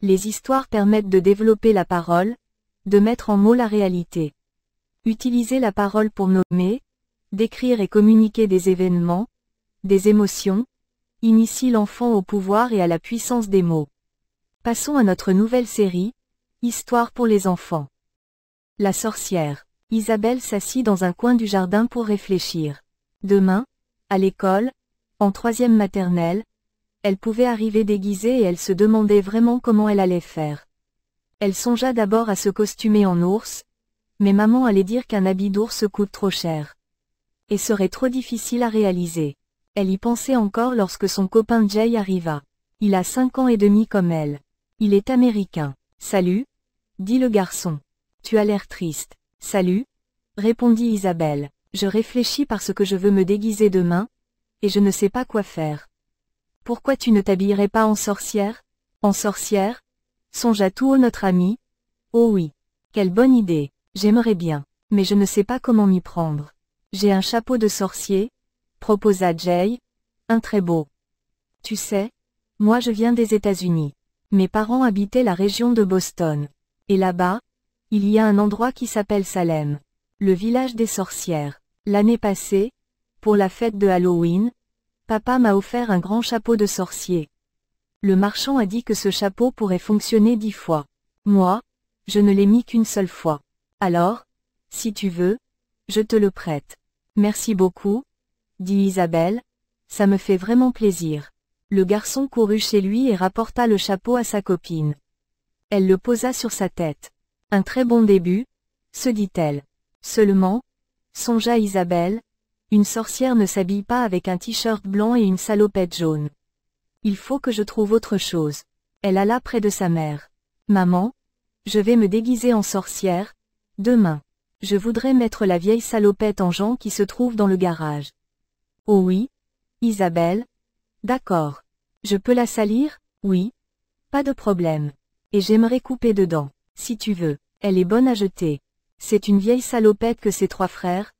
Les histoires permettent de développer la parole, de mettre en mots la réalité. Utiliser la parole pour nommer, décrire et communiquer des événements, des émotions, initie l'enfant au pouvoir et à la puissance des mots. Passons à notre nouvelle série, Histoire pour les enfants. La sorcière. Isabelle s'assit dans un coin du jardin pour réfléchir. Demain, à l'école, en 3e maternelle, elle pouvait arriver déguisée et elle se demandait vraiment comment elle allait faire. Elle songea d'abord à se costumer en ours, mais maman allait dire qu'un habit d'ours coûte trop cher et serait trop difficile à réaliser. Elle y pensait encore lorsque son copain Jay arriva. Il a 5 ans et demi comme elle. Il est américain. « Salut », dit le garçon. « Tu as l'air triste. »« Salut », répondit Isabelle. « Je réfléchis parce que je veux me déguiser demain, et je ne sais pas quoi faire. »« Pourquoi tu ne t'habillerais pas en sorcière ?»« En sorcière ?» songea tout haut notre ami. « Oh oui. Quelle bonne idée. J'aimerais bien. Mais je ne sais pas comment m'y prendre. J'ai un chapeau de sorcier, proposa Jay. Un très beau. Tu sais, moi je viens des États-Unis. Mes parents habitaient la région de Boston. Et là-bas, il y a un endroit qui s'appelle Salem, le village des sorcières. L'année passée, pour la fête de Halloween, papa m'a offert un grand chapeau de sorcier. Le marchand a dit que ce chapeau pourrait fonctionner 10 fois. Moi, je ne l'ai mis qu'une seule fois. Alors, si tu veux, je te le prête. Merci beaucoup, dit Isabelle, ça me fait vraiment plaisir. Le garçon courut chez lui et rapporta le chapeau à sa copine. Elle le posa sur sa tête. Un très bon début, se dit-elle. Seulement, songea Isabelle, une sorcière ne s'habille pas avec un t-shirt blanc et une salopette jaune. Il faut que je trouve autre chose. Elle alla près de sa mère. Maman, je vais me déguiser en sorcière, demain. Je voudrais mettre la vieille salopette en Jean qui se trouve dans le garage. Oh oui, Isabelle? D'accord. Je peux la salir? Oui. Pas de problème. Et j'aimerais couper dedans, si tu veux. Elle est bonne à jeter. C'est une vieille salopette que ses 3 frères,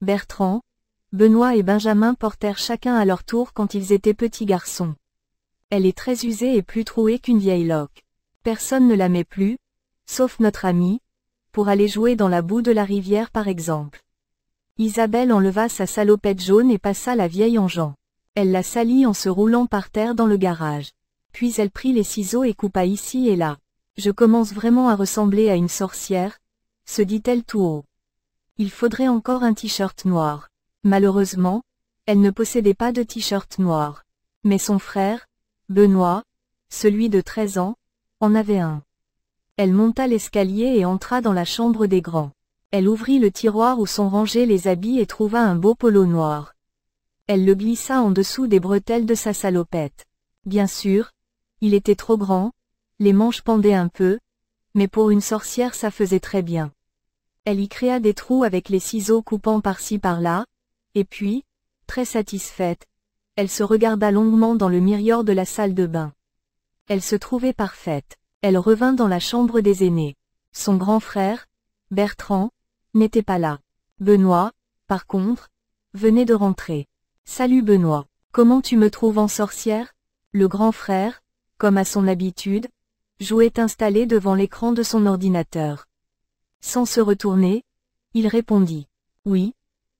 Bertrand, Benoît et Benjamin portèrent chacun à leur tour quand ils étaient petits garçons. Elle est très usée et plus trouée qu'une vieille loque. Personne ne la met plus, sauf notre ami, pour aller jouer dans la boue de la rivière par exemple. Isabelle enleva sa salopette jaune et passa la vieille en Jean. Elle la salit en se roulant par terre dans le garage. Puis elle prit les ciseaux et coupa ici et là. Je commence vraiment à ressembler à une sorcière, se dit-elle tout haut. Il faudrait encore un t-shirt noir. Malheureusement, elle ne possédait pas de t-shirt noir. Mais son frère, Benoît, celui de 13 ans, en avait un. Elle monta l'escalier et entra dans la chambre des grands. Elle ouvrit le tiroir où sont rangés les habits et trouva un beau polo noir. Elle le glissa en dessous des bretelles de sa salopette. Bien sûr, il était trop grand, les manches pendaient un peu, mais pour une sorcière ça faisait très bien. Elle y créa des trous avec les ciseaux coupant par-ci par-là, et puis, très satisfaite, elle se regarda longuement dans le miroir de la salle de bain. Elle se trouvait parfaite. Elle revint dans la chambre des aînés. Son grand frère, Bertrand, n'était pas là. Benoît, par contre, venait de rentrer. « Salut Benoît, comment tu me trouves en sorcière ?» Le grand frère, comme à son habitude, jouait installé devant l'écran de son ordinateur. Sans se retourner, il répondit. « Oui,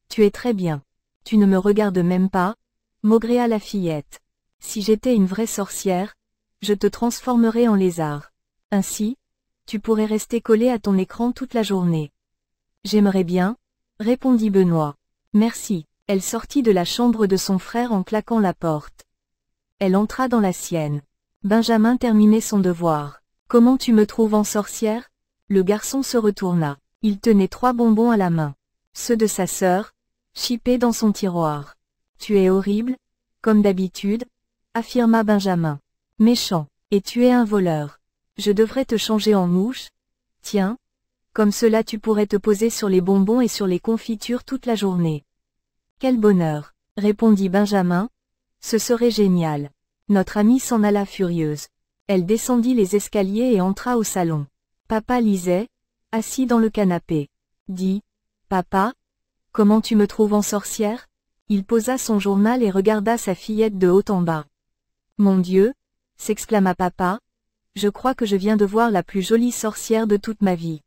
tu es très bien. Tu ne me regardes même pas, » maugréa la fillette. « Si j'étais une vraie sorcière, je te transformerais en lézard. Ainsi, tu pourrais rester collé à ton écran toute la journée. »« J'aimerais bien, » répondit Benoît. « Merci. » Elle sortit de la chambre de son frère en claquant la porte. Elle entra dans la sienne. Benjamin terminait son devoir. « Comment tu me trouves en sorcière ?» Le garçon se retourna. Il tenait 3 bonbons à la main. Ceux de sa sœur, chippés dans son tiroir. « Tu es horrible, comme d'habitude, » affirma Benjamin. « Méchant. Et tu es un voleur. Je devrais te changer en mouche. Tiens, comme cela tu pourrais te poser sur les bonbons et sur les confitures toute la journée. » Quel bonheur, répondit Benjamin. Ce serait génial. Notre amie s'en alla furieuse. Elle descendit les escaliers et entra au salon. Papa lisait, assis dans le canapé. Dis, papa, comment tu me trouves en sorcière? Il posa son journal et regarda sa fillette de haut en bas. Mon Dieu, s'exclama papa, Je crois que je viens de voir la plus jolie sorcière de toute ma vie.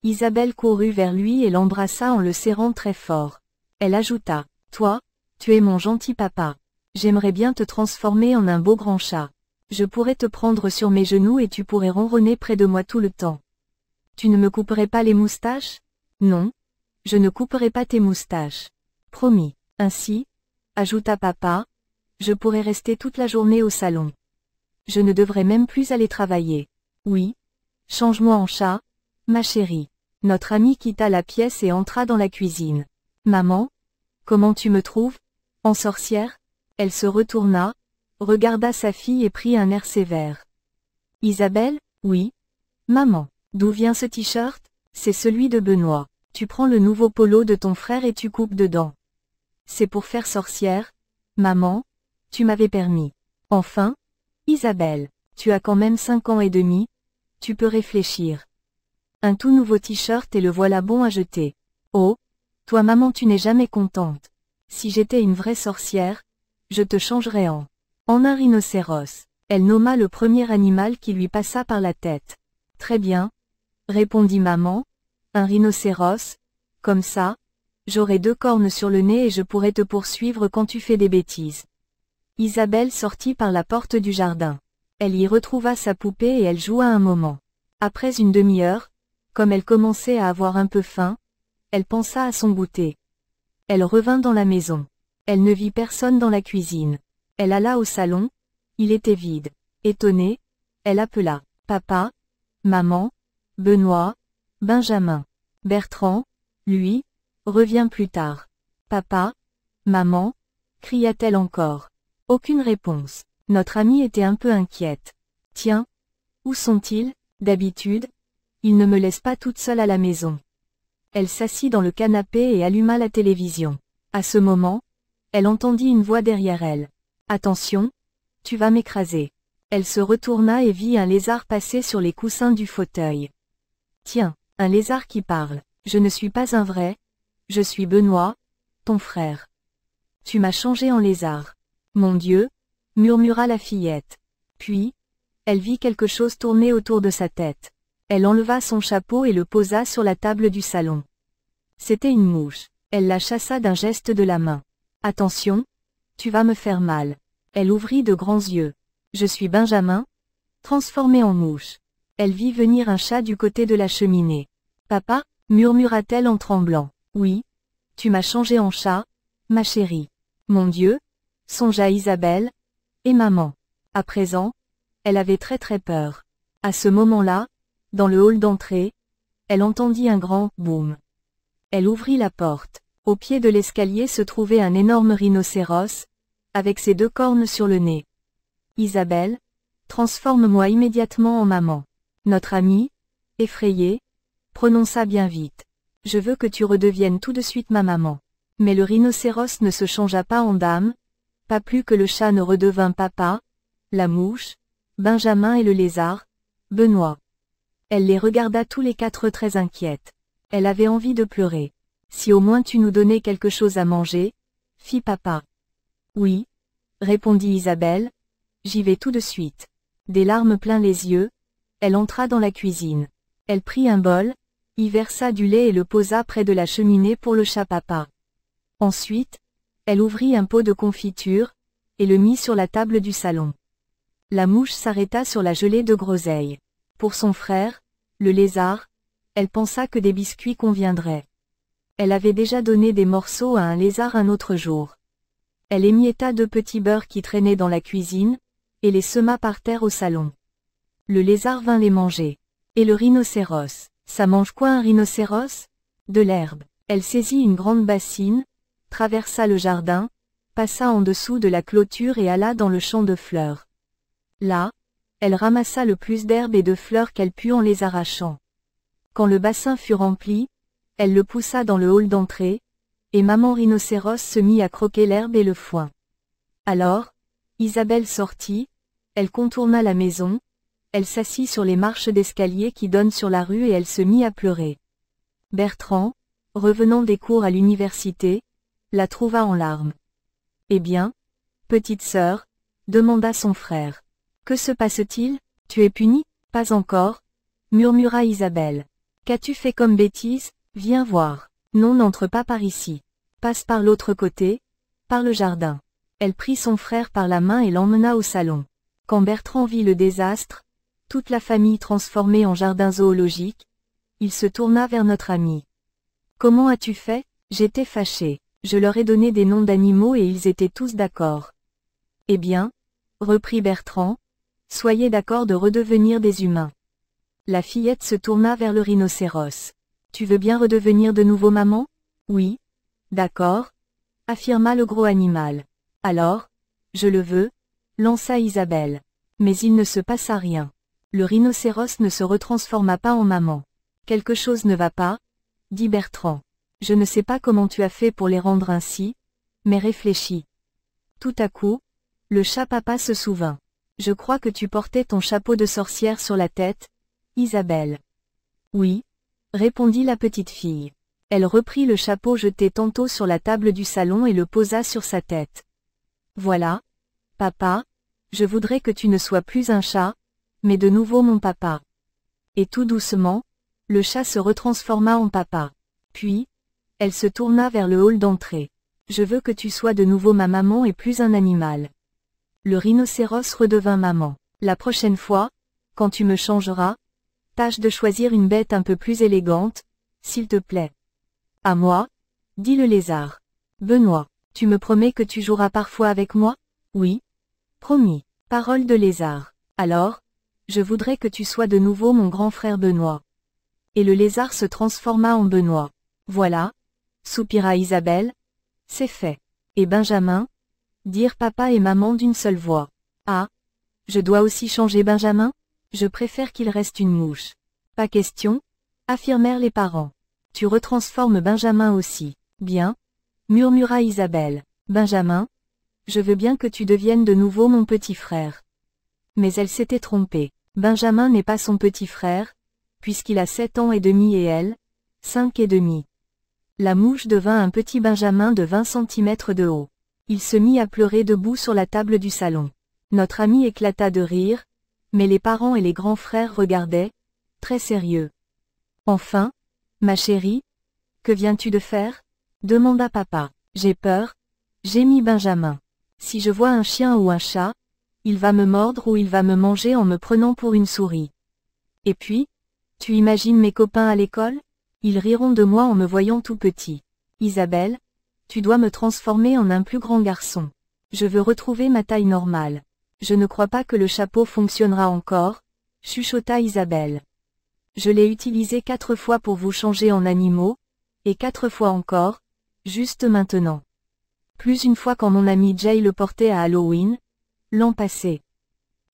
Isabelle courut vers lui et l'embrassa en le serrant très fort. Elle ajouta, « Toi, tu es mon gentil papa. J'aimerais bien te transformer en un beau grand chat. Je pourrais te prendre sur mes genoux et tu pourrais ronronner près de moi tout le temps. Tu ne me couperais pas les moustaches? Non, je ne couperai pas tes moustaches. Promis. Ainsi, ajouta papa, je pourrais rester toute la journée au salon. Je ne devrais même plus aller travailler. Oui. Change-moi en chat, ma chérie. » Notre ami quitta la pièce et entra dans la cuisine. Maman? Comment tu me trouves? En sorcière? Elle se retourna, regarda sa fille et prit un air sévère. Isabelle? Oui. Maman. D'où vient ce t-shirt? C'est celui de Benoît. Tu prends le nouveau polo de ton frère et tu coupes dedans. C'est pour faire sorcière? Maman? Tu m'avais permis. Enfin? Isabelle, tu as quand même 5 ans et demi, tu peux réfléchir. Un tout nouveau t-shirt et le voilà bon à jeter. Oh, toi maman tu n'es jamais contente. Si j'étais une vraie sorcière, je te changerais en un rhinocéros. Elle nomma le premier animal qui lui passa par la tête. Très bien, répondit maman, un rhinocéros, comme ça, j'aurai 2 cornes sur le nez et je pourrai te poursuivre quand tu fais des bêtises. Isabelle sortit par la porte du jardin. Elle y retrouva sa poupée et elle joua un moment. Après une demi-heure, comme elle commençait à avoir un peu faim, elle pensa à son goûter. Elle revint dans la maison. Elle ne vit personne dans la cuisine. Elle alla au salon, il était vide. Étonnée, elle appela « Papa, maman, Benoît, Benjamin. Bertrand, lui, revient plus tard. Papa, maman » cria-t-elle encore. Aucune réponse. Notre amie était un peu inquiète. Tiens, où sont-ils, d'habitude? Ils ne me laissent pas toute seule à la maison. Elle s'assit dans le canapé et alluma la télévision. À ce moment, elle entendit une voix derrière elle. Attention, tu vas m'écraser. Elle se retourna et vit un lézard passer sur les coussins du fauteuil. Tiens, un lézard qui parle. Je ne suis pas un vrai, je suis Benoît, ton frère. Tu m'as changé en lézard. Mon Dieu, murmura la fillette. Puis, elle vit quelque chose tourner autour de sa tête. Elle enleva son chapeau et le posa sur la table du salon. C'était une mouche. Elle la chassa d'un geste de la main. Attention, tu vas me faire mal. Elle ouvrit de grands yeux. Je suis Benjamin, transformé en mouche. Elle vit venir un chat du côté de la cheminée. Papa, murmura-t-elle en tremblant. Oui, tu m'as changé en chat, ma chérie. Mon Dieu, songea Isabelle, et maman. À présent, elle avait très peur. À ce moment-là, dans le hall d'entrée, elle entendit un grand « boum ». Elle ouvrit la porte. Au pied de l'escalier se trouvait un énorme rhinocéros, avec ses 2 cornes sur le nez. Isabelle, transforme-moi immédiatement en maman. Notre amie, effrayée, prononça bien vite. Je veux que tu redeviennes tout de suite ma maman. Mais le rhinocéros ne se changea pas en dame, pas plus que le chat ne redevint papa, la mouche, Benjamin et le lézard, Benoît. Elle les regarda tous les 4 très inquiète. Elle avait envie de pleurer. Si au moins tu nous donnais quelque chose à manger, fit papa. Oui, répondit Isabelle, j'y vais tout de suite. Des larmes plein les yeux, elle entra dans la cuisine. Elle prit un bol, y versa du lait et le posa près de la cheminée pour le chat papa. Ensuite, elle ouvrit un pot de confiture, et le mit sur la table du salon. La mouche s'arrêta sur la gelée de groseille. Pour son frère, le lézard, elle pensa que des biscuits conviendraient. Elle avait déjà donné des morceaux à un lézard un autre jour. Elle émietta 2 petits beurres qui traînaient dans la cuisine, et les sema par terre au salon. Le lézard vint les manger. Et le rhinocéros, ça mange quoi un rhinocéros? De l'herbe. Elle saisit une grande bassine, traversa le jardin, passa en dessous de la clôture et alla dans le champ de fleurs. Là, elle ramassa le plus d'herbes et de fleurs qu'elle put en les arrachant. Quand le bassin fut rempli, elle le poussa dans le hall d'entrée, et maman rhinocéros se mit à croquer l'herbe et le foin. Alors, Isabelle sortit, elle contourna la maison, elle s'assit sur les marches d'escalier qui donnent sur la rue et elle se mit à pleurer. Bertrand, revenant des cours à l'université, la trouva en larmes. Eh bien, petite sœur, demanda son frère. Que se passe-t-il? Tu es puni? Pas encore, murmura Isabelle. Qu'as-tu fait comme bêtise? Viens voir. Non, n'entre pas par ici. Passe par l'autre côté, par le jardin. Elle prit son frère par la main et l'emmena au salon. Quand Bertrand vit le désastre, toute la famille transformée en jardin zoologique, il se tourna vers notre ami. Comment as-tu fait? J'étais fâché. Je leur ai donné des noms d'animaux et ils étaient tous d'accord. Eh bien, reprit Bertrand, soyez d'accord de redevenir des humains. La fillette se tourna vers le rhinocéros. Tu veux bien redevenir de nouveau maman? Oui. D'accord, affirma le gros animal. Alors, je le veux, lança Isabelle. Mais il ne se passa rien. Le rhinocéros ne se retransforma pas en maman. Quelque chose ne va pas, dit Bertrand. Je ne sais pas comment tu as fait pour les rendre ainsi, mais réfléchis. Tout à coup, le chat papa se souvint. Je crois que tu portais ton chapeau de sorcière sur la tête, Isabelle. Oui, répondit la petite fille. Elle reprit le chapeau jeté tantôt sur la table du salon et le posa sur sa tête. Voilà, papa, je voudrais que tu ne sois plus un chat, mais de nouveau mon papa. Et tout doucement, le chat se retransforma en papa. Puis, elle se tourna vers le hall d'entrée. Je veux que tu sois de nouveau ma maman et plus un animal. Le rhinocéros redevint maman. La prochaine fois, quand tu me changeras, tâche de choisir une bête un peu plus élégante, s'il te plaît. À moi, dit le lézard. Benoît, tu me promets que tu joueras parfois avec moi? Oui. Promis. Parole de lézard. Alors, je voudrais que tu sois de nouveau mon grand frère Benoît. Et le lézard se transforma en Benoît. Voilà, soupira Isabelle. C'est fait. Et Benjamin? Dirent papa et maman d'une seule voix. Ah, je dois aussi changer Benjamin? Je préfère qu'il reste une mouche. Pas question, affirmèrent les parents. Tu retransformes Benjamin aussi. Bien, murmura Isabelle. Benjamin, je veux bien que tu deviennes de nouveau mon petit frère. Mais elle s'était trompée. Benjamin n'est pas son petit frère, puisqu'il a 7 ans et demi et elle, 5 et demi. La mouche devint un petit Benjamin de 20 centimètres de haut. Il se mit à pleurer debout sur la table du salon. Notre ami éclata de rire, mais les parents et les grands frères regardaient, très sérieux. Enfin, ma chérie, que viens-tu de faire? Demanda papa. J'ai peur, gémit Benjamin. Si je vois un chien ou un chat, il va me mordre ou il va me manger en me prenant pour une souris. Et puis, tu imagines mes copains à l'école? Ils riront de moi en me voyant tout petit. Isabelle, tu dois me transformer en un plus grand garçon. Je veux retrouver ma taille normale. Je ne crois pas que le chapeau fonctionnera encore, chuchota Isabelle. Je l'ai utilisé 4 fois pour vous changer en animaux, et 4 fois encore, juste maintenant. Plus une fois quand mon ami Jay le portait à Halloween, l'an passé.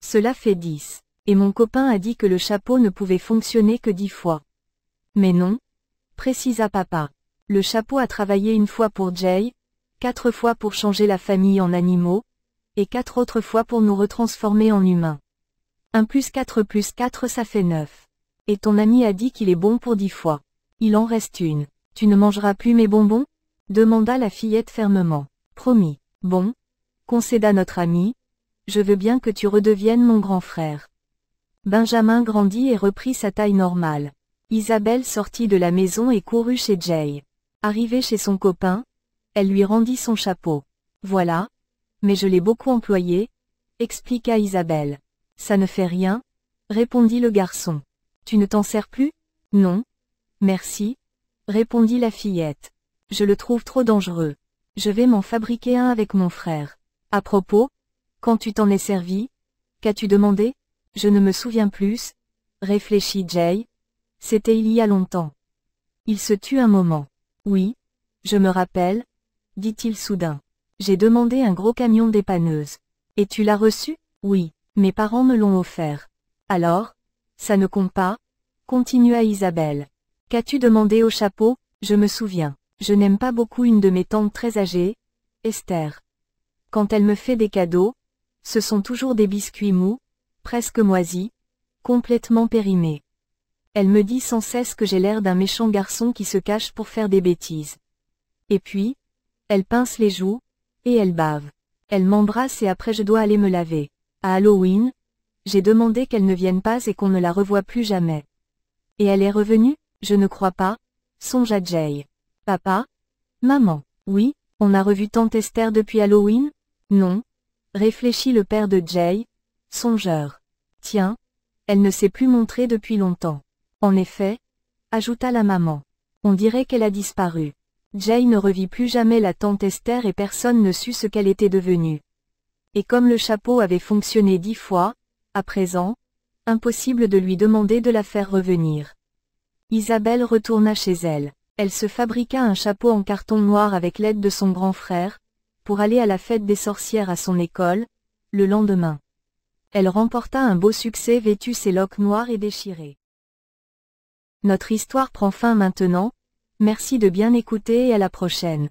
Cela fait 10. Et mon copain a dit que le chapeau ne pouvait fonctionner que 10 fois. Mais non, précisa papa. Le chapeau a travaillé une fois pour Jay, 4 fois pour changer la famille en animaux, et 4 autres fois pour nous retransformer en humains. 1 plus 4 plus 4 ça fait 9. Et ton ami a dit qu'il est bon pour 10 fois. Il en reste une. Tu ne mangeras plus mes bonbons? Demanda la fillette fermement. Promis. Bon, concéda notre ami, je veux bien que tu redeviennes mon grand frère. Benjamin grandit et reprit sa taille normale. Isabelle sortit de la maison et courut chez Jay. Arrivée chez son copain, elle lui rendit son chapeau. Voilà, mais je l'ai beaucoup employé, expliqua Isabelle. Ça ne fait rien, répondit le garçon. Tu ne t'en sers plus? Non. Merci, répondit la fillette. Je le trouve trop dangereux. Je vais m'en fabriquer un avec mon frère. À propos, quand tu t'en es servi, qu'as-tu demandé? Je ne me souviens plus, réfléchit Jay. C'était il y a longtemps. Il se tut un moment. Oui, je me rappelle, dit-il soudain. J'ai demandé un gros camion dépanneuse. Et tu l'as reçu? Oui, mes parents me l'ont offert. Alors, ça ne compte pas, continua Isabelle. Qu'as-tu demandé au chapeau? Je me souviens. Je n'aime pas beaucoup une de mes tantes très âgées, Esther. Quand elle me fait des cadeaux, ce sont toujours des biscuits mous, presque moisis, complètement périmés. Elle me dit sans cesse que j'ai l'air d'un méchant garçon qui se cache pour faire des bêtises. Et puis, elle pince les joues, et elle bave. Elle m'embrasse et après je dois aller me laver. À Halloween, J'ai demandé qu'elle ne vienne pas et qu'on ne la revoie plus jamais. Et elle est revenue? Je ne crois pas, songea Jay. Papa? Maman? Oui, on a revu tante Esther depuis Halloween? Non, réfléchit le père de Jay, songeur. Tiens, elle ne s'est plus montrée depuis longtemps. En effet, ajouta la maman. On dirait qu'elle a disparu. Jay ne revit plus jamais la tante Esther et personne ne sut ce qu'elle était devenue. Et comme le chapeau avait fonctionné 10 fois, à présent, impossible de lui demander de la faire revenir. Isabelle retourna chez elle. Elle se fabriqua un chapeau en carton noir avec l'aide de son grand frère, pour aller à la fête des sorcières à son école, le lendemain. Elle remporta un beau succès vêtue ses loques noires et déchirées. Notre histoire prend fin maintenant, merci de bien écouter et à la prochaine.